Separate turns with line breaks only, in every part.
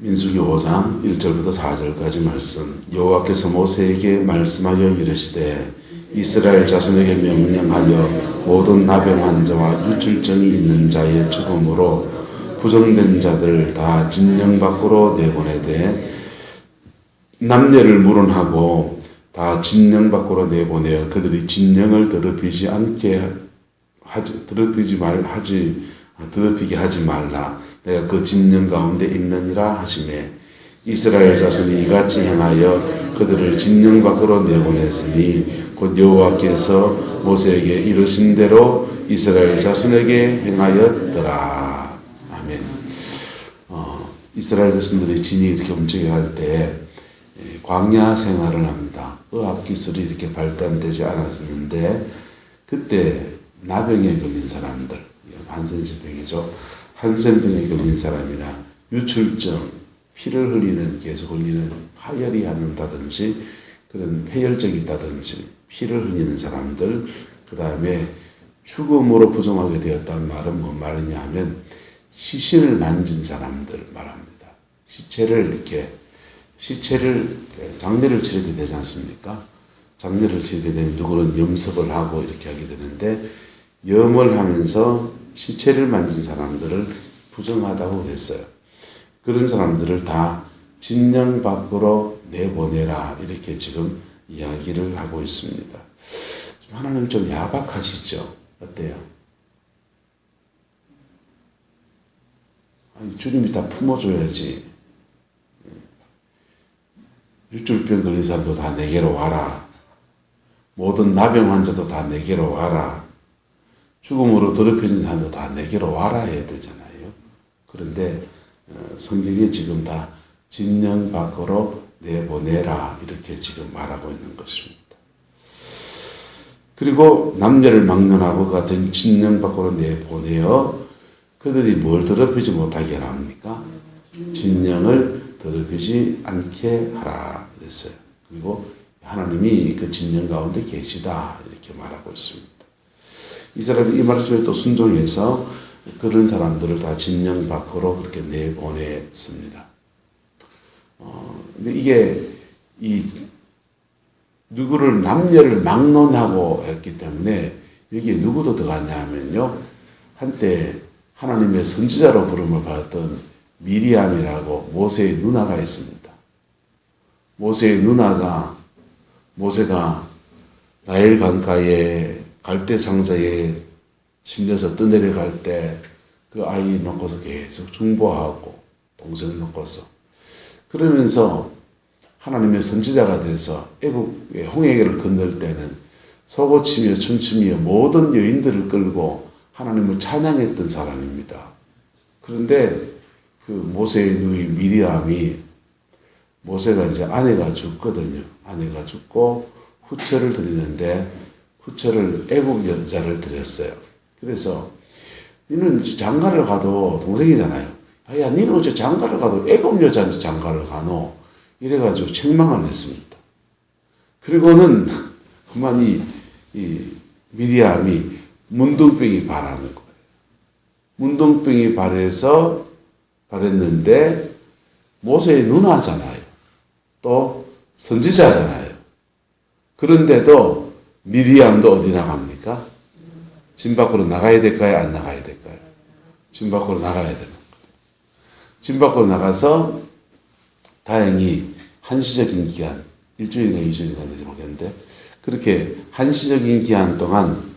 민수기 5장 1절부터 4절까지 말씀. 여호와께서 모세에게 말씀하여 이르시되 이스라엘 자손에게 명령하여 모든 나병 환자와 유출증이 있는 자의 죽음으로 부정된 자들 다 진영 밖으로 내보내되 남녀를 물은하고 다 진영 밖으로 내보내어 그들이 진영을 더럽히게 하지 말라. 내가 그 진영 가운데 있느니라 하시매 이스라엘 자손이 이같이 행하여 그들을 진영 밖으로 내보냈으니 곧 여호와께서 모세에게 이르신 대로 이스라엘 자손에게 행하였더라. 아멘. 이스라엘 자손들이 진이 이렇게 움직여갈 때 광야 생활을 합니다. 의학 기술이 이렇게 발달되지 않았었는데 그때 나병에 걸린 사람들, 한센병이죠. 한센병에 걸린 사람이나 유출증, 피를 흘리는 계속 흘리는 파열이 한다든지 그런 폐혈증이 있다든지 피를 흘리는 사람들, 그 다음에 죽음으로 부정하게 되었다는 말은 뭔 말이냐 하면 시신을 만진 사람들 말합니다. 시체를 장례를 치르게 되지 않습니까? 장례를 치르게 되면 누구는 염습을 하고 이렇게 하게 되는데 염을 하면서 시체를 만진 사람들을 부정하다고 했어요. 그런 사람들을 다 진영 밖으로 내보내라 이렇게 지금 이야기를 하고 있습니다. 하나님 좀 야박하시죠? 어때요? 아니, 주님이 다 품어줘야지. 유출병 걸린 사람도 다 내게로 와라. 모든 나병 환자도 다 내게로 와라. 죽음으로 더럽혀진 사람도 다 내게로 와라 해야 되잖아요. 그런데 성경이 지금 다 진영 밖으로 내보내라 이렇게 지금 말하고 있는 것입니다. 그리고 남녀를 막론하고 같은 진영 밖으로 내보내어 그들이 뭘 더럽히지 못하게 합니까? 진영을 더럽히지 않게 하라 그랬어요. 그리고 하나님이 그 진영 가운데 계시다 이렇게 말하고 있습니다. 이 사람이 이 말씀에 또 순종해서 그런 사람들을 다 진영 밖으로 그렇게 내보냈습니다. 근데 이게 누구를 남녀를 막론하고 했기 때문에 여기에 누구도 들어갔냐 하면요. 한때 하나님의 선지자로 부름을 받았던 미리암이라고 모세의 누나가 있습니다. 모세의 누나가 모세가 나일 강가에 갈대 상자에 실려서 떠내려갈 때 그 아이 놓고서 계속 중보하고 동생을 놓고서 그러면서 하나님의 선지자가 돼서 애국의 홍해를 건널 때는 소고치며 춤추며 모든 여인들을 끌고 하나님을 찬양했던 사람입니다. 그런데 그 모세의 누이 미리암이 모세가 이제 아내가 죽거든요. 아내가 죽고 후처를 드리는데 후처를 애국 여자를 드렸어요. 그래서 니는 장가를 가도 동생이잖아요. 야, 니는 어째 장가를 가도 애국 여자한테 장가를 가노? 이래가지고 책망을 했습니다. 그리고는 그만 이 미리암이 문둥병이 발하는 거예요. 문둥병이 발했는데 모세의 누나잖아요. 또 선지자잖아요. 그런데도 미리암도 어디 나갑니까? 진 밖으로 나가야 될까요? 안 나가야 될까요? 진 밖으로 나가야 되는 거예요. 진 밖으로 나가서 다행히 한시적인 기간, 일주일인가 2주일인가 되지 모르겠는데 그렇게 한시적인 기간 동안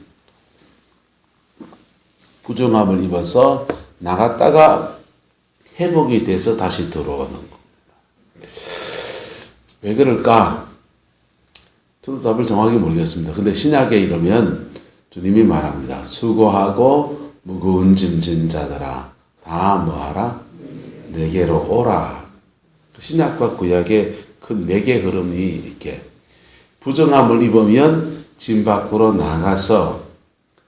부정함을 입어서 나갔다가 회복이 돼서 다시 들어오는 겁니다. 왜 그럴까? 저도 답을 정확히 모르겠습니다. 근데 신약에 이러면 주님이 말합니다. 수고하고 무거운 짐 진 자들아 다 뭐하라? 내게로 오라. 신약과 구약의 그 매개 흐름이 이렇게 부정함을 입으면 짐 밖으로 나가서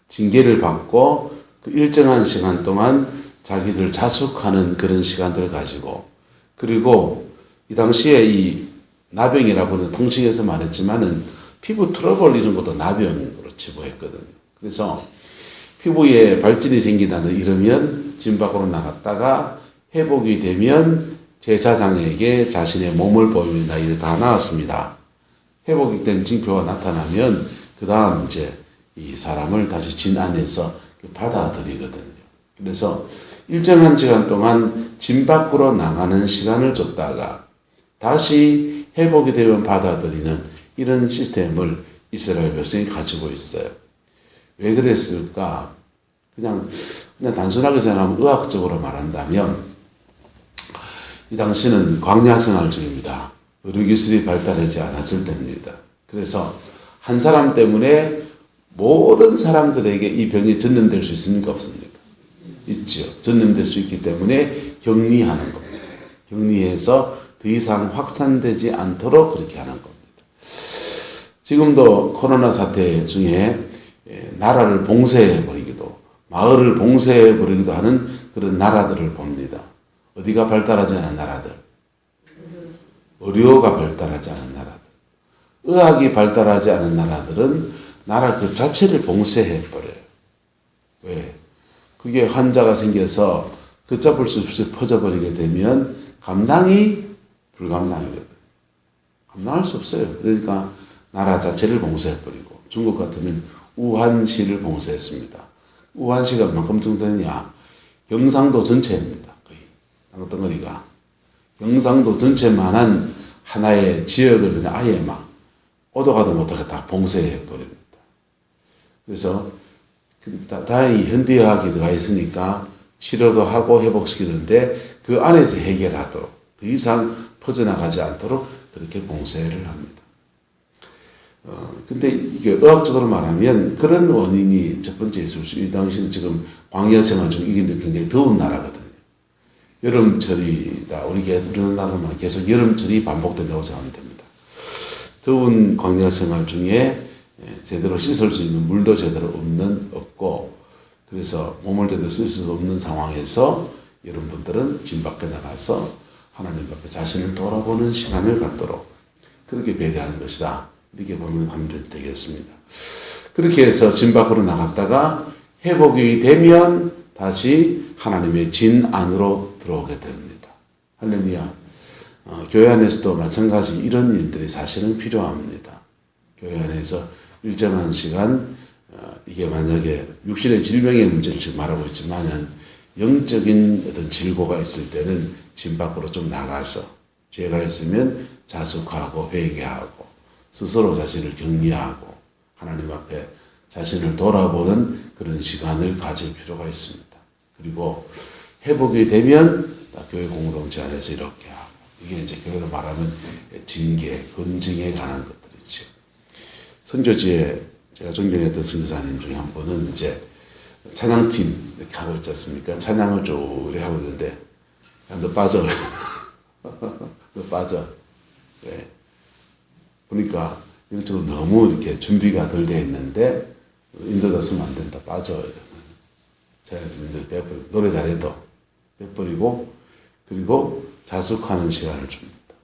징계를 받고 그 일정한 시간 동안 자기들 자숙하는 그런 시간들을 가지고 그리고 이 당시에 이 나병이라고는 통칭해서 말했지만은 피부 트러블 이런 것도 나병으로 치부했거든요. 그래서 피부에 발진이 생긴다 이러면 진 밖으로 나갔다가 회복이 되면 제사장에게 자신의 몸을 보입니다. 이제 다 나았습니다. 회복이 된 징표가 나타나면 그 다음 이제 이 사람을 다시 진 안에서 받아들이거든요. 그래서 일정한 시간 동안 진 밖으로 나가는 시간을 줬다가 다시 회복이 되면 받아들이는 이런 시스템을 이스라엘 백성이 가지고 있어요. 왜 그랬을까? 그냥 단순하게 생각하면 의학적으로 말한다면 이 당시는 광야 생활 중입니다. 의료기술이 발달하지 않았을 때입니다. 그래서 한 사람 때문에 모든 사람들에게 이 병이 전염될 수 있습니까? 없습니까? 있죠. 전염될 수 있기 때문에 격리하는 겁니다. 격리해서 더 이상 확산되지 않도록 그렇게 하는 겁니다. 지금도 코로나 사태 중에 나라를 봉쇄해버리기도, 마을을 봉쇄해버리기도 하는 그런 나라들을 봅니다. 어디가 발달하지 않은 나라들? 의료가 발달하지 않은 나라들. 의학이 발달하지 않은 나라들은 나라 그 자체를 봉쇄해버려요. 왜? 그게 환자가 생겨서 걷잡을 수 없이 퍼져버리게 되면 감당이 불가능하거든. 감당할 수 없어요. 그러니까 나라 자체를 봉쇄해버리고, 중국 같으면 우한시를 봉쇄했습니다. 우한시가 얼마큼 정도 되느냐? 경상도 전체입니다. 거의 땅덩어리가 경상도 전체만한 하나의 지역을 그냥 아예 막 오도 가도 못하게 다 봉쇄해버립니다. 그래서 다행히 현대의학이 들어가 있으니까 치료도 하고 회복시키는데 그 안에서 해결하도록, 더 이상 퍼져나가지 않도록 그렇게 봉쇄를 합니다. 근데 이게 의학적으로 말하면 그런 원인이 첫 번째 있을 수, 이 당시는 지금 광야 생활 중 이게 굉장히 더운 나라거든요. 여름철이다. 우리나라만 계속 여름철이 반복된다고 생각하면 됩니다. 더운 광야 생활 중에 제대로 씻을 수 있는 물도 제대로 없고, 그래서 몸을 제대로 쓸 수 없는 상황에서 여러분들은 진 밖에 나가서 하나님 앞에 자신을 돌아보는 시간을 갖도록 그렇게 배려하는 것이다. 이렇게 하면 되겠습니다. 그렇게 해서 진 밖으로 나갔다가 회복이 되면 다시 하나님의 진 안으로 들어오게 됩니다. 할렐루야. 교회 안에서도 마찬가지 이런 일들이 사실은 필요합니다. 교회 안에서 일정한 시간, 이게 만약에 육신의 질병의 문제를 지금 말하고 있지만은 영적인 어떤 질고가 있을 때는 진 밖으로 좀 나가서 죄가 있으면 자숙하고 회개하고 스스로 자신을 격리하고 하나님 앞에 자신을 돌아보는 그런 시간을 가질 필요가 있습니다. 그리고 회복이 되면 교회 공동체 안에서 이렇게 하고, 이게 이제 교회로 말하면 징계, 건징에 관한 것들이죠. 선교지에 제가 존경했던 선교사님 중에 한 분은 이제 찬양팀 이렇게 하고 있지 않습니까? 찬양을 쪼리 하고 있는데, 야, 너 빠져. 너 빠져. 네. 보니까 영적으로 너무 이렇게 준비가 덜 돼 있는데, 인도자 쓰면 안 된다. 빠져. 제가 이제 노래 잘해도 빼버리고, 그리고 자숙하는 시간을 줍니다.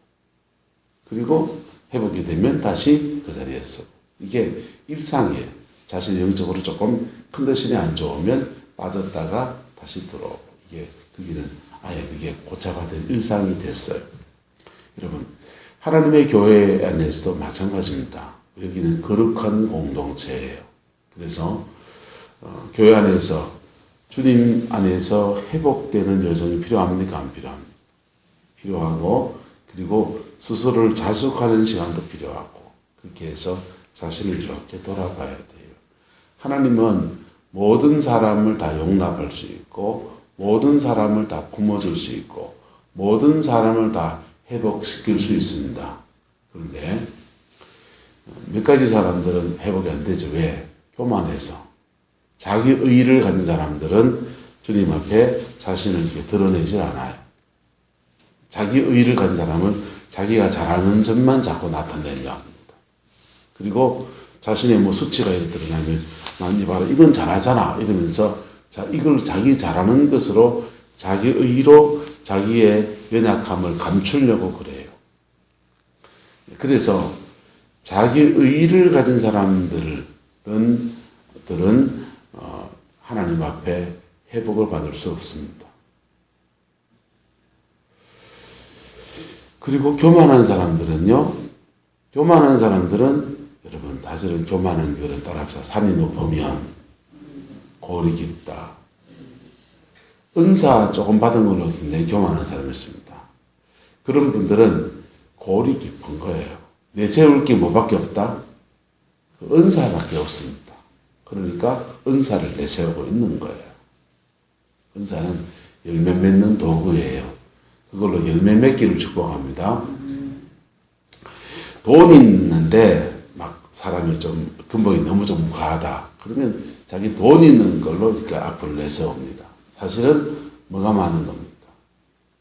그리고 회복이 되면 다시 그 자리에서. 이게 일상이에요. 자신이 영적으로 조금 컨디션이 안 좋으면 빠졌다가 다시 들어오고, 이게 그게는 아예 그게 고착화된 일상이 됐어요. 여러분, 하나님의 교회 안에서도 마찬가지입니다. 여기는 거룩한 공동체예요. 그래서 교회 안에서 주님 안에서 회복되는 여정이 필요합니까? 안 필요합니까? 필요하고, 그리고 스스로를 자숙하는 시간도 필요하고, 그렇게 해서 자신을 이렇게 돌아봐야 돼요. 하나님은 모든 사람을 다 용납할 수 있고, 모든 사람을 다 품어줄 수 있고, 모든 사람을 다 회복시킬 수 있습니다. 그런데 몇 가지 사람들은 회복이 안 되죠. 왜? 교만해서. 자기 의의를 가진 사람들은 주님 앞에 자신을 이렇게 드러내질 않아요. 자기 의의를 가진 사람은 자기가 잘하는 점만 자꾸 나타내려 합니다. 그리고 자신의 뭐 수치가 이렇게 드러나면, 난 이봐라, 이건 잘하잖아. 이러면서 이걸 자기 잘하는 것으로 자기 의의로 자기의 연약함을 감추려고 그래요. 그래서 자기 의의를 가진 사람들은 하나님 앞에 회복을 받을 수 없습니다. 그리고 교만한 사람들은요, 교만한 사람들은 여러분 사실은 교만한 그런 따라합시다. 산이 높으면 골이 깊다. 은사 조금 받은 걸로 굉장히 교만한 사람이 있습니다. 그런 분들은 골이 깊은 거예요. 내세울 게 뭐밖에 없다? 그 은사밖에 없습니다. 그러니까 은사를 내세우고 있는 거예요. 은사는 열매 맺는 도구예요. 그걸로 열매 맺기를 축복합니다. 돈이 있는데 막 사람이 좀 근본이 너무 좀 과하다. 그러면 자기 돈 있는 걸로 이렇게 앞을 내세웁니다. 사실은 뭐가 많은 겁니까?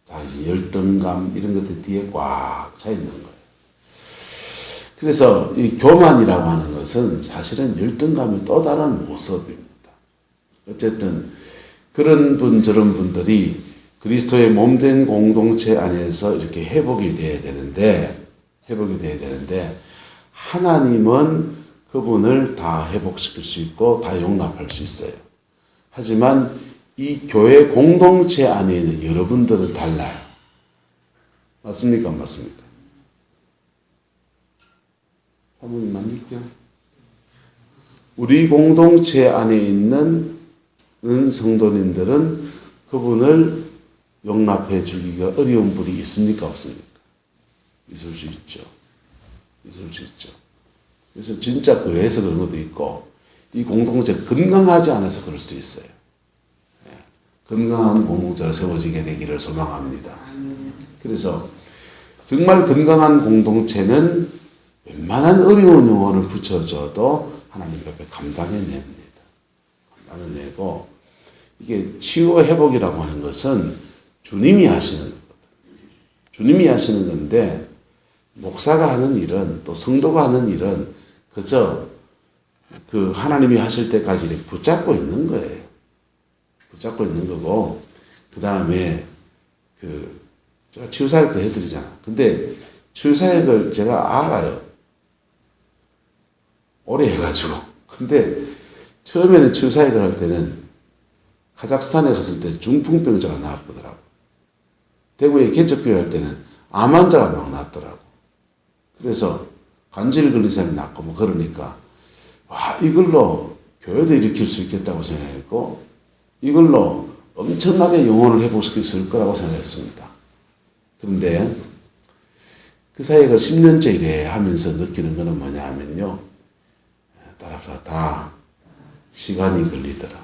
자기 열등감 이런 것들 뒤에 꽉 차 있는 거예요. 그래서 이 교만이라고 하는 것은 사실은 열등감의 또 다른 모습입니다. 어쨌든 그런 분 저런 분들이 그리스도의 몸된 공동체 안에서 이렇게 회복이 돼야 되는데 하나님은 그분을 다 회복시킬 수 있고 다 용납할 수 있어요. 하지만 이 교회 공동체 안에 있는 여러분들은 달라요. 맞습니까? 안 맞습니까? 사모님 맞니까? 우리 공동체 안에 있는 성도님들은 그분을 용납해 주기가 어려운 분이 있습니까? 없습니까? 있을 수 있죠. 있을 수 있죠. 그래서 진짜 교회에서 그런 것도 있고 이 공동체 건강하지 않아서 그럴 수도 있어요. 건강한 공동체가 세워지게 되기를 소망합니다. 그래서 정말 건강한 공동체는 웬만한 어려운 영혼을 붙여줘도 하나님 앞에 감당해냅니다. 감당해내고 이게 치유와 회복이라고 하는 것은 주님이 하시는 거거든요. 주님이 하시는 건데 목사가 하는 일은 또 성도가 하는 일은 그저 그 하나님이 하실 때까지 이렇게 붙잡고 있는 거예요. 붙잡고 있는 거고 그 다음에 제가 치유사역도 해드리잖아. 근데 치유사역을 제가 알아요. 오래 해가지고. 근데 처음에는 치유사역을 할 때는 카자흐스탄에 갔을 때 중풍병자가 나왔더라고. 대구에 개척교회 할 때는 암 환자가 막 나왔더라고. 그래서 관절 걸린 사람이 낫고 뭐 그러니까 와 이걸로 교회도 일으킬 수 있겠다고 생각했고 이걸로 엄청나게 영혼을 회복시킬 수 있을 거라고 생각했습니다. 그런데 그 사역을 10년째 이래 하면서 느끼는 것은 뭐냐 하면요. 따라서 다 시간이 걸리더라.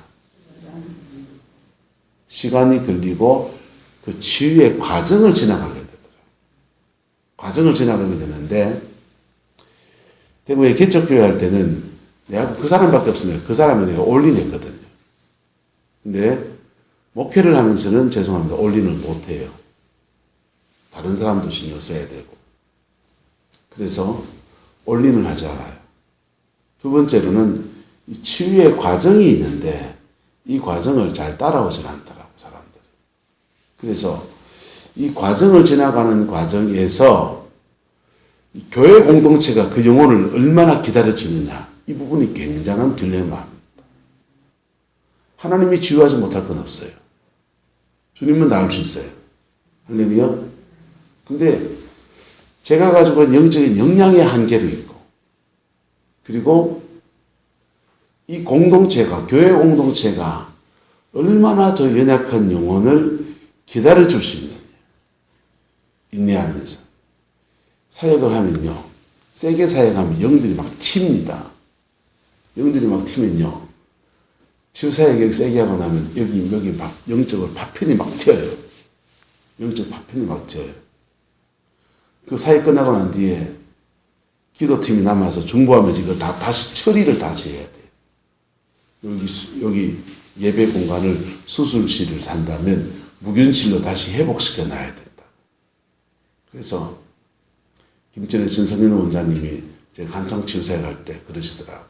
시간이 걸리고 그 치유의 과정을 지나가게 되더라. 과정을 지나가게 되는데 대구에 개척교회 할 때는 내가 그 사람밖에 없으니까 그 사람을 내가 올인했거든요. 근데 목회를 하면서는 죄송합니다. 올인을 못해요. 다른 사람도 신경 써야 되고. 그래서 올인을 하지 않아요. 두 번째로는 이 치유의 과정이 있는데 이 과정을 잘 따라오질 않더라고 사람들이. 그래서 이 과정을 지나가는 과정에서 이 교회 공동체가 그 영혼을 얼마나 기다려주느냐 이 부분이 굉장한 딜레마입니다. 하나님이 치유하지 못할 건 없어요. 주님은 나을 수 있어요. 할렐루야. 근데 제가 가지고 있는 영적인 역량의 한계도 있고 그리고 이 공동체가 교회 공동체가 얼마나 저 연약한 영혼을 기다려줄 수 있느냐 인내하면서 사역을 하면요 세게 사역하면 영들이 막 튑니다. 영들이 막 튀면요 치유사역 여기 세게 하고 나면 여기 막 영적으로 파편이 막 튀어요. 영적 파편이 막 튀어요. 그 사역 끝나고 난 뒤에 기도팀이 남아서 중보하면서 이걸 다시 처리를 다시 해야 돼요. 여기 예배 공간을 수술실을 산다면 무균실로 다시 회복시켜 놔야 된다. 그래서 김전의 전성민 원장님이 제가 한창 치유사역 할 때 그러시더라고.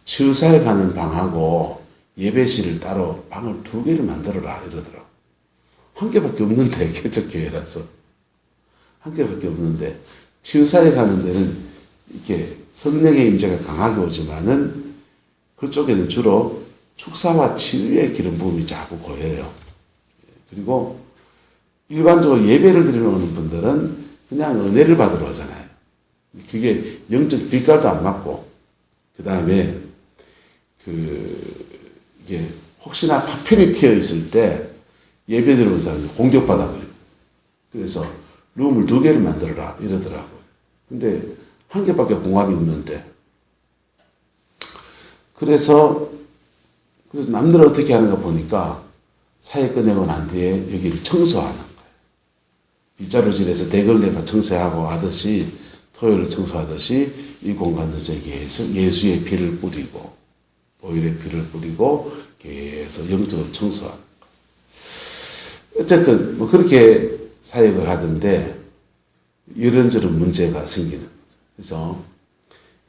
치유사역 하는 방하고 예배실을 따로 방을 2개를 만들어라 이러더라고. 한 개밖에 없는데 개척교회라서 한 개밖에 없는데 치유사역 하는 데는 이렇게 성령의 임재가 강하게 오지만은 그쪽에는 주로 축사와 치유의 기름 부음이 자꾸 고여요. 그리고 일반적으로 예배를 드리러 오는 분들은 그냥 은혜를 받으러 오잖아요. 그게 영적 빛깔도 안 맞고, 그 다음에 이게 혹시나 파편이 튀어 있을 때 예배 드리는 사람이 공격받아 버리고, 그래서 룸을 2개를 만들어라 이러더라고요. 근데 1개밖에 공간이 없는데, 그래서 남들은 어떻게 하는가 보니까 사회 끝내고 난 뒤에 여기를 청소하는 거예요. 빗자루질에서 대걸레가 청소하고 하듯이, 토요일을 청소하듯이 이 공간도 계속 예수의 피를 뿌리고 보혈의 피를 뿌리고 계속 영적으로 청소하는 거예요. 어쨌든 뭐 그렇게 사역을 하던데 이런저런 문제가 생기는 거죠. 그래서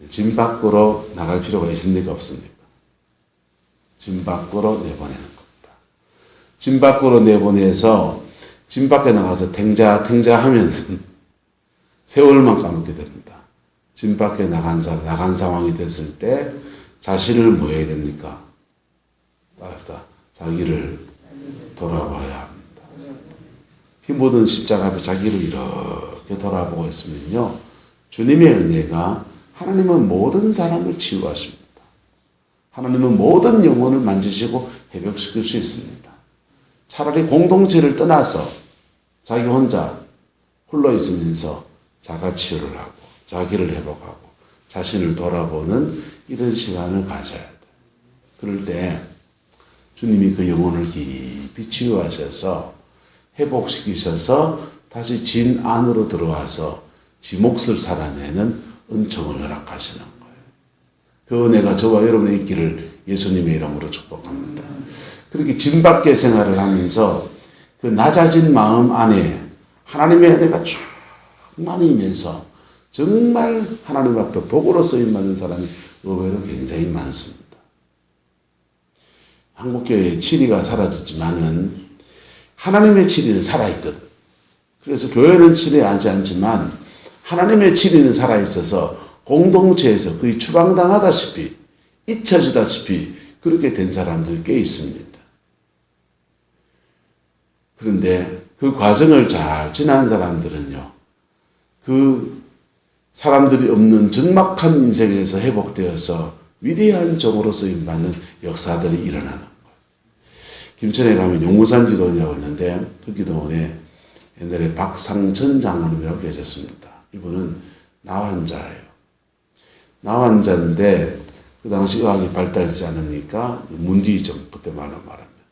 집 밖으로 나갈 필요가 있습니까? 없습니까? 집 밖으로 내보내는 겁니다. 집 밖으로 내보내서 집 밖에 나가서 탱자하면 세월만 까먹게 됩니다. 집 밖에 나간 상황이 됐을 때 자신을 뭐 해야 됩니까? 따라서 자기를 돌아봐야 합니다. 피 묻은 십자가 앞에 자기를 이렇게 돌아보고 있으면요, 주님의 은혜가, 하나님은 모든 사람을 치유하십니다. 하나님은 모든 영혼을 만지시고 회복시킬 수 있습니다. 차라리 공동체를 떠나서 자기 혼자 홀로 있으면서 자가 치유를 하고 자기를 회복하고 자신을 돌아보는 이런 시간을 가져야 돼요. 그럴 때 주님이 그 영혼을 깊이 치유하셔서 회복시키셔서 다시 진 안으로 들어와서 지 몫을 살아내는 은총을 허락하시는 거예요. 그 은혜가 저와 여러분의 있기를 예수님의 이름으로 축복합니다. 그렇게 진 밖의 생활을 하면서 그 낮아진 마음 안에 하나님의 은혜가 충만히 임해서 정말 하나님 앞에 복으로 쓰임받는 사람이 의외로 굉장히 많습니다. 한국교회의 진리가 사라졌지만은 하나님의 진리는 살아있거든. 그래서 교회는 진리하지 않지만 하나님의 진리는 살아있어서 공동체에서 거의 추방당하다시피 잊혀지다시피 그렇게 된 사람들이 꽤 있습니다. 그런데 그 과정을 잘 지난 사람들은요, 그 사람들이 없는 적막한 인생에서 회복되어서 위대한 종으로 쓰임받는 역사들이 일어나는 거예요. 김천에 가면 용무산 기도원이라고 있는데 그 기도원에 옛날에 박상천 장로님이라고 계셨습니다. 이분은 나환자예요. 나환자인데 그 당시 의학이 발달되지 않으니까 문디죠. 그때 말하면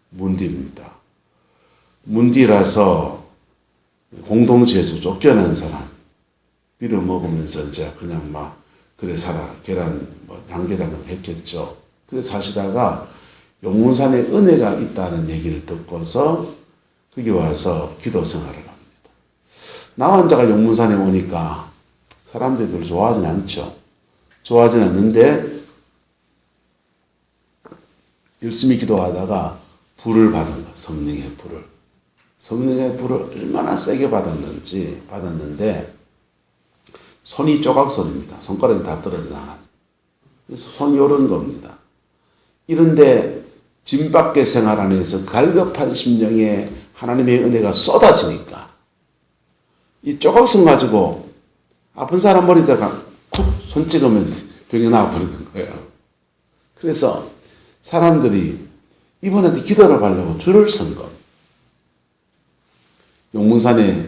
문디입니다. 문디라서 공동체에서 쫓겨난 사람, 비료 먹으면서 이제 그냥 막 그래 살아 계란 양계란은 했겠죠. 그래 사시다가 용문산에 은혜가 있다는 얘기를 듣고서 거기 와서 기도 생활을 합니다. 나환자가 용문산에 오니까 사람들이 별로 좋아하진 않죠. 좋아하진 않는데 열심히 기도하다가 불을 받은 거예요. 성령의 불을. 성령의 불을 얼마나 세게 받았는데 손이 조각손입니다. 손가락이 다 떨어져 나간. 그래서 손이 오른 겁니다. 이런데 진 밖의 생활 안에서 갈급한 심령에 하나님의 은혜가 쏟아지니까 이 조각손 가지고 아픈 사람 머리다가 콕 손 찍으면 병이 나와버리는 거예요. 그래서 사람들이 이분한테 기도를 하려고 줄을 선 겁니다. 용문산에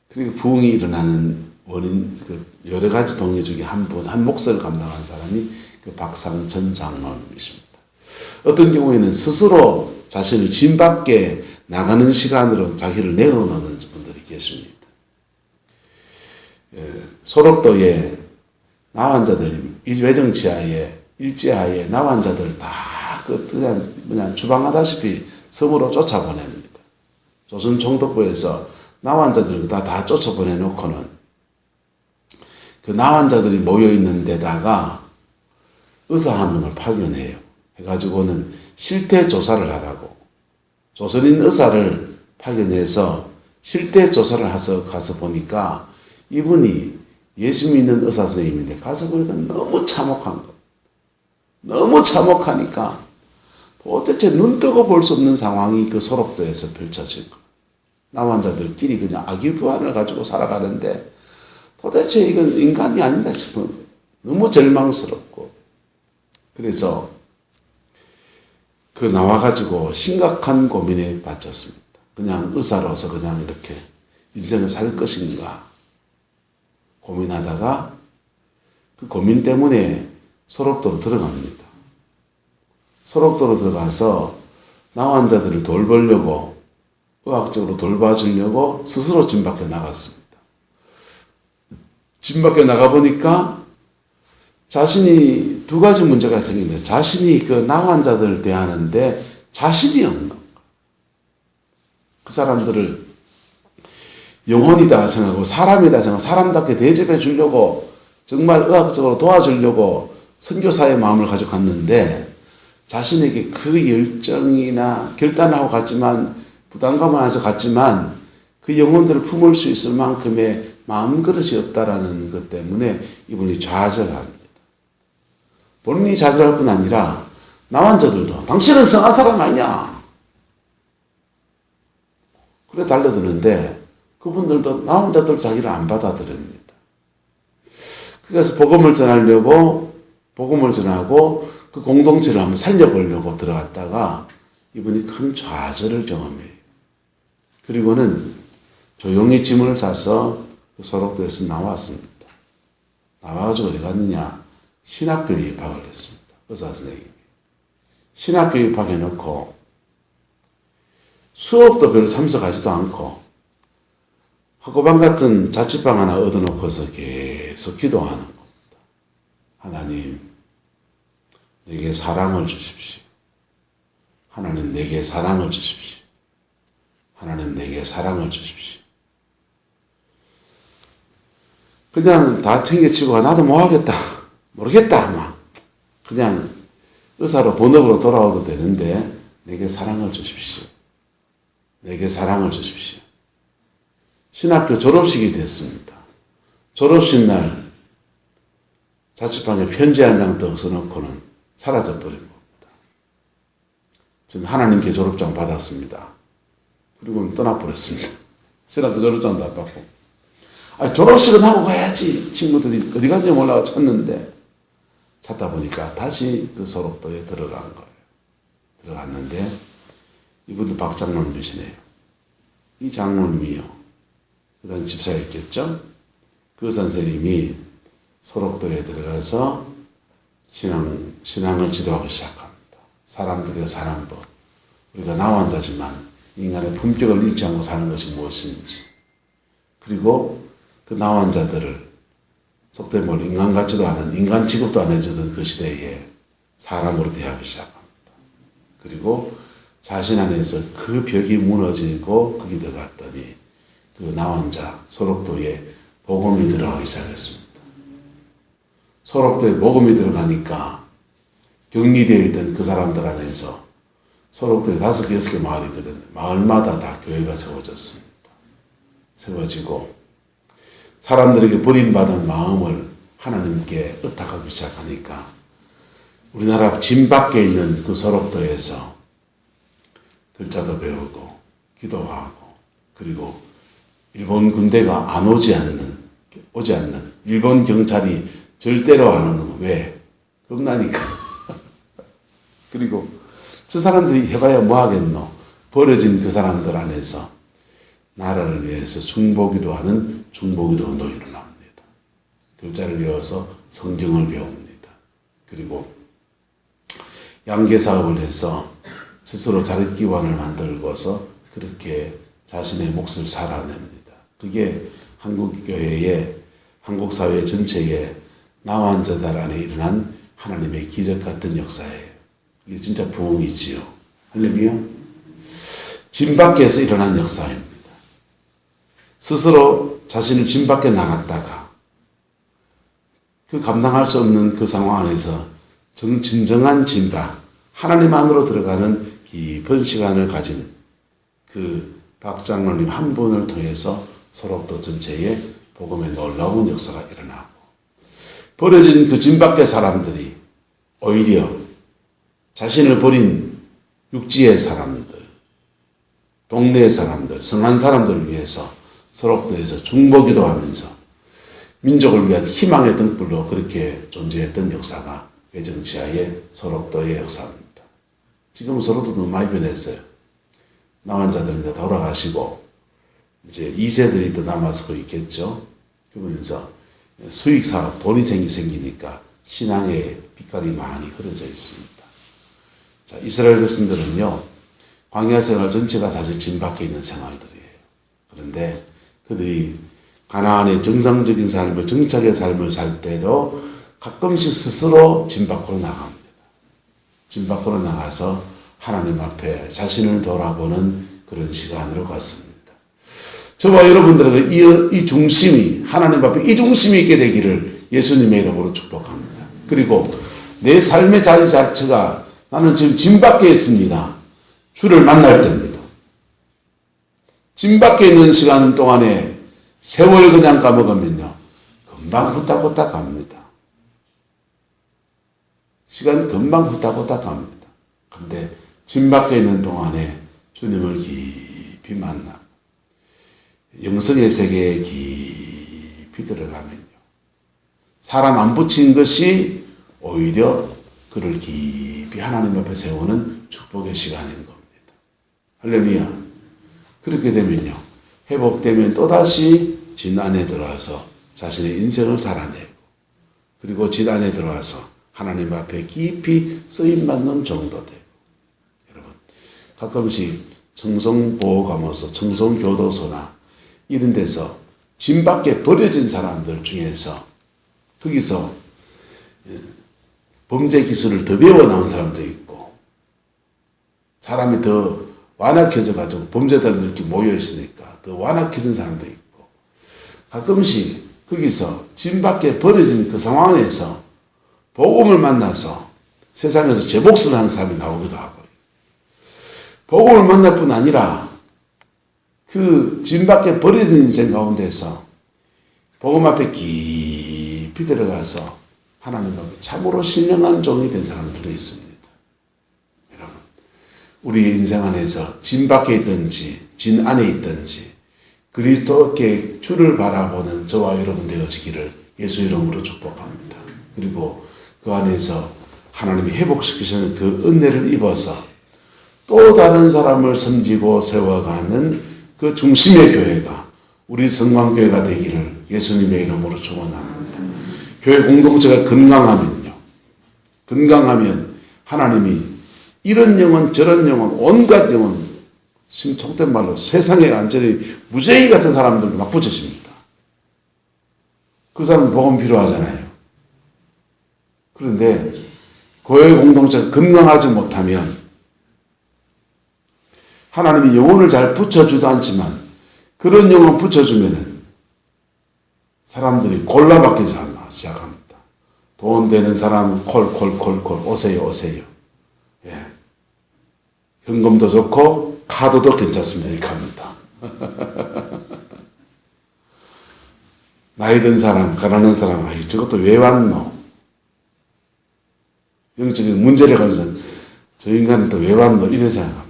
그리고 부흥이 일어나는 원인, 여러 가지 동요 중에 한 몫을 감당한 사람이 그 박상천 장로님이십니다. 어떤 경우에는 스스로 자신을 진 밖에 나가는 시간으로 자기를 내어놓는 분들이 계십니다. 소록도에 나환자들, 외정치하에, 일제하에 나환자들 다 그냥 주방하다시피 섬으로 쫓아보냅니다. 조선 총독부에서 나환자들 다 쫓아보내놓고는 그 나환자들이 모여있는 데다가 의사 한 명을 파견해요. 해가지고는 실태 조사를 하라고. 조선인 의사를 파견해서 실태 조사를 가서 보니까 이분이 예수 믿는 의사 선생님인데 가서 보니까 너무 참혹한 거. 너무 참혹하니까 도대체 눈 뜨고 볼 수 없는 상황이 그 소록도에서 펼쳐질 거. 남한자들끼리 그냥 아기부안을 가지고 살아가는데 도대체 이건 인간이 아니다 싶은 너무 절망스럽고 그래서 그 나와가지고 심각한 고민에 빠졌습니다. 그냥 의사로서 그냥 이렇게 인생을 살 것인가 고민하다가 그 고민 때문에 소록도로 들어갑니다. 소록도로 들어가서 나환자들을 돌보려고 의학적으로 돌봐주려고 스스로 진 밖에 나갔습니다. 진 밖에 나가보니까 자신이 두 가지 문제가 생기는데 자신이 그 나환자들을 대하는데 자신이 없는 거예요. 그 사람들을 영혼이다 생각하고 사람이다 생각하고 사람답게 대접해 주려고 정말 의학적으로 도와주려고 선교사의 마음을 가지고 갔는데 자신에게 그 열정이나 결단하고 갔지만 부담감을 안에서 갔지만 그 영혼들을 품을 수 있을 만큼의 마음그릇이 없다라는 것 때문에 이분이 좌절합니다. 본인이 좌절할 뿐 아니라 나환자들도 당신은 성한 사람 아니냐 그래 달려드는데 그분들도 나환자들 자기를 안 받아들입니다. 그래서 복음을 전하려고 복음을 전하고 그 공동체를 한번 살려보려고 들어갔다가 이분이 큰 좌절을 경험해요. 그리고는 조용히 짐을 싸서 그 소록도에서 나왔습니다. 나와가지고 어디 갔느냐? 신학교에 입학을 했습니다. 의사 선생님이. 신학교에 입학해놓고 수업도 별로 참석하지도 않고 학고방 같은 자취방 하나 얻어놓고서 계속 기도하는 겁니다. 하나님, 내게 사랑을 주십시오. 하나님, 내게 사랑을 주십시오. 하나님, 내게 사랑을 주십시오. 그냥 다 튕겨치고 나도 뭐 하겠다. 모르겠다. 막 그냥 의사로 본업으로 돌아오도 되는데 내게 사랑을 주십시오. 내게 사랑을 주십시오. 신학교 졸업식이 됐습니다. 졸업식 날 자취방에 편지 한 장 더 써놓고는 사라져버린 겁니다. 저는 하나님께 졸업장 받았습니다. 그리고 떠나버렸습니다. 신학교 졸업장도 안 받고. 졸업식은 하고 가야지. 친구들이 어디 갔는지 몰라 찾는데 찾다 보니까 다시 그 소록도에 들어간 거예요. 들어갔는데 이분도 박장로님이시네요. 이 장로님이요. 그 다음 집사였겠죠? 그 선생님이 소록도에 들어가서 신앙을 지도하기 시작합니다. 사람들의 사는 법. 우리가 나환자지만 인간의 품격을 잃지 않고 사는 것이 무엇인지. 그리고 그 나환자들을 속된 말로 인간 같지도 않은 인간 취급도 안 해주던 그 시대에 사람으로 대하기 시작합니다. 그리고 자신 안에서 그 벽이 무너지고 거기 들어갔더니 그 나환자 소록도에 복음이 들어가기 시작했습니다. 소록도에 복음이 들어가니까 격리되어 있던 그 사람들 안에서 소록도에 5개, 6개 마을이 있거든요. 마을마다 다 교회가 세워졌습니다. 세워지고 사람들에게 버림받은 마음을 하나님께 의탁하기 시작하니까 우리나라 진 밖에 있는 그 소록도에서 글자도 배우고 기도하고 그리고 일본 군대가 오지 않는 일본 경찰이 절대로 안 오는 거. 왜? 겁나니까. 그리고 저 사람들이 해봐야 뭐 하겠노? 버려진 그 사람들 안에서 나라를 위해서 중보기도 하는 중보기도 운동이 일어납니다. 글자를 배워서 성경을 배웁니다. 그리고 양계사업을 해서 스스로 자립기관을 만들고서 그렇게 자신의 몫을 살아냅니다. 그게 한국교회의 한국사회 전체에 나환자들 안에 일어난 하나님의 기적 같은 역사예요. 이게 진짜 부흥이지요. 할렐루야. 진 밖에서 일어난 역사입니다. 스스로 자신을 진 밖에 나갔다가 그 감당할 수 없는 그 상황 안에서 진정한 진박, 하나님 안으로 들어가는 깊은 시간을 가진 그 박장로님 한 분을 통해서 소록도 전체에 복음의 놀라운 역사가 일어나고 버려진 그 진 밖의 사람들이 오히려 자신을 버린 육지의 사람들, 동네 사람들, 성한 사람들을 위해서 서록도에서 중보기도 하면서 민족을 위한 희망의 등불로 그렇게 존재했던 역사가 회정치하의 서록도의 역사입니다. 지금 서록도 너무 많이 변했어요. 망한 자들 돌아가시고 이제 2세들이 또 남아서 거기 있겠죠. 그러면서 수익사업, 돈이 생기니까 신앙의 빛깔이 많이 흐려져 있습니다. 자, 이스라엘 백성들은요, 광야 생활 전체가 사실 진 밖에 있는 생활들이에요. 그런데 그들이 가나안의 정상적인 삶을, 정착의 삶을 살 때도 가끔씩 스스로 진 밖으로 나갑니다. 진 밖으로 나가서 하나님 앞에 자신을 돌아보는 그런 시간으로 갔습니다. 저와 여러분들에게 이 중심이, 하나님 앞에 이 중심이 있게 되기를 예수님의 이름으로 축복합니다. 그리고 내 삶의 자리 자체가 나는 지금 진 밖에 있습니다. 주를 만날 때입니다. 진 밖에 있는 시간 동안에 세월 그냥 까먹으면요, 금방 후딱후딱 갑니다. 시간이 금방 후딱후딱 갑니다. 근데 진 밖에 있는 동안에 주님을 깊이 만나 영성의 세계에 깊이 들어가면요, 사람 안 붙인 것이 오히려 그를 깊이 하나님 앞에 세우는 축복의 시간인 겁니다. 할렐루야. 그렇게 되면요, 회복되면 또다시 진 안에 들어와서 자신의 인생을 살아내고, 그리고 진 안에 들어와서 하나님 앞에 깊이 쓰임받는 정도 되고. 여러분, 가끔씩 청송보호감호소, 청송교도소나 이런 데서 진 밖에 버려진 사람들 중에서 거기서 범죄 기술을 더 배워 나온 사람도 있고, 사람이 더 완악해져 가지고 범죄자들이 이렇게 모여 있으니까 더 완악해진 사람도 있고, 가끔씩 거기서 진 밖에 버려진 그 상황에서 복음을 만나서 세상에서 제 몫을 하는 사람이 나오기도 하고, 복음을 만날 뿐 아니라 그 진 밖에 버려진 인생 가운데서 복음 앞에 깊이 들어가서 하나님 앞에 참으로 신령한 종이 된 사람들도 있습니다. 여러분, 우리 인생 안에서 진 밖에 있든지 진 안에 있든지 그리스도께 주를 바라보는 저와 여러분 되어지기를 예수 이름으로 축복합니다. 그리고 그 안에서 하나님이 회복시키시는 그 은혜를 입어서 또 다른 사람을 섬기고 세워가는 그 중심의 교회가 우리 성광교회가 되기를 예수님의 이름으로 축원합니다. 교회 공동체가 건강하면 하나님이 이런 영혼 저런 영혼 온갖 영혼, 심속된 말로 세상에 완전히 무죄인 같은 사람들 막 붙여집니다. 그 사람은 복음 필요하잖아요. 그런데 교회 공동체가 건강하지 못하면 하나님이 영혼을 잘 붙여주도 않지만 그런 영혼 붙여주면은 사람들이 골라받기 시작합니다. 돈 되는 사람은 콜 오세요. 예. 현금도 좋고 카드도 괜찮습니다. 이렇게 합니다. 나이 든 사람, 가난한 사람, 저것도 왜 왔노? 영적인 문제를 가지고 저 인간은 또 왜 왔노? 이래 생각합니다.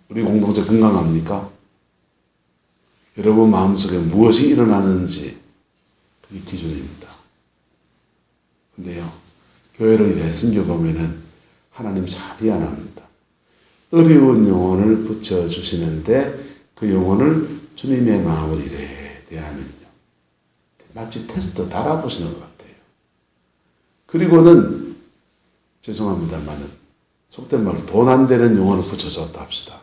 우리 공동체 건강합니까? 여러분 마음속에 무엇이 일어나는지 그게 기준입니다. 근데요, 교회를 이래 섬겨보면은 하나님 참 미안합니다. 어려운 영혼을 붙여주시는데 그 영혼을 주님의 마음을 이래 대하면요, 마치 테스트 달아보시는 것 같아요. 그리고는 죄송합니다만은 속된 말로 돈 안 되는 영혼을 붙여줬다 합시다.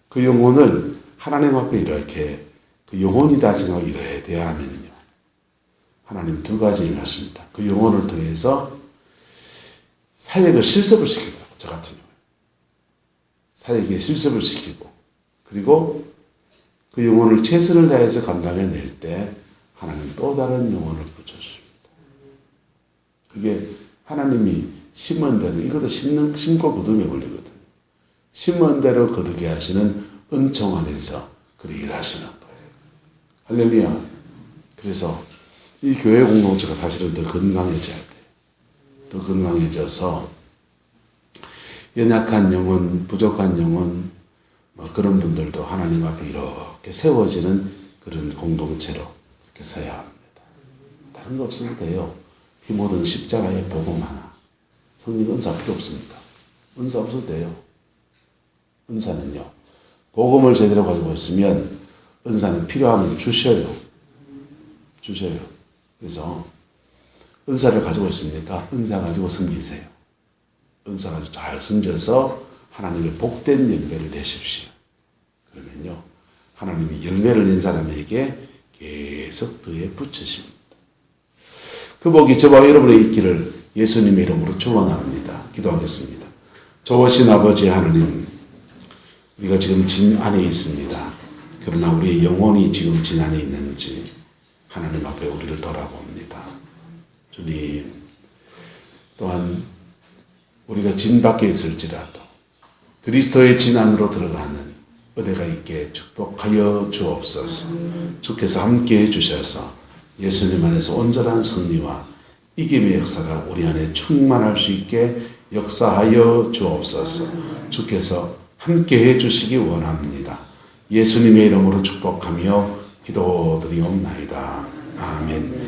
그 영혼을 하나님 앞에 이렇게 그 영혼이다 생각하고 이래 대하면요, 하나님 두 가지를 하십니다. 그 영혼을 통해서 사역을 실습을 시키더라고요. 저 같은 경우에 사역에 실습을 시키고, 그리고 그 영혼을 최선을 다해서 감당해낼 때 하나님 또 다른 영혼을 붙여줍니다. 그게 하나님이 심은 대로, 이것도 심고 거둠에 걸리거든요. 심은 대로 거두게 하시는 은총 안에서 그리 일하시는 거예요. 할렐루야. 그래서 이 교회 공동체가 사실은 더 건강해져야 돼요. 더 건강해져서 연약한 영혼, 부족한 영혼, 그런 분들도 하나님 앞에 이렇게 세워지는 그런 공동체로 이렇게 서야 합니다. 다른 거 없어도 돼요. 이 모든 십자가의 복음 하나. 성령 은사 필요 없습니다. 은사 없어도 돼요. 은사는요, 복음을 제대로 가지고 있으면 은사는 필요하면 주셔요. 그래서 은사를 가지고 있습니까? 은사 가지고 섬기세요. 은사 가지고 잘 섬겨서 하나님의 복된 열매를 내십시오. 그러면요, 하나님이 열매를 낸 사람에게 계속 더해 붙이십니다. 그 복이 저와 여러분의 있기를 예수님의 이름으로 축원합니다. 기도하겠습니다. 좋으신 아버지 하나님, 우리가 지금 진 안에 있습니다. 그러나 우리의 영혼이 지금 진 안에 있는지 하나님 앞에 우리를 돌아봅니다. 주님, 또한 우리가 진 밖에 있을지라도 그리스도의 진 안으로 들어가는 은혜가 있게 축복하여 주옵소서. 주께서 함께해 주셔서 예수님 안에서 온전한 승리와 이김의 역사가 우리 안에 충만할 수 있게 역사하여 주옵소서. 주께서 함께해 주시기 원합니다. 예수님의 이름으로 축복하며 기도드리옵나이다. 아멘.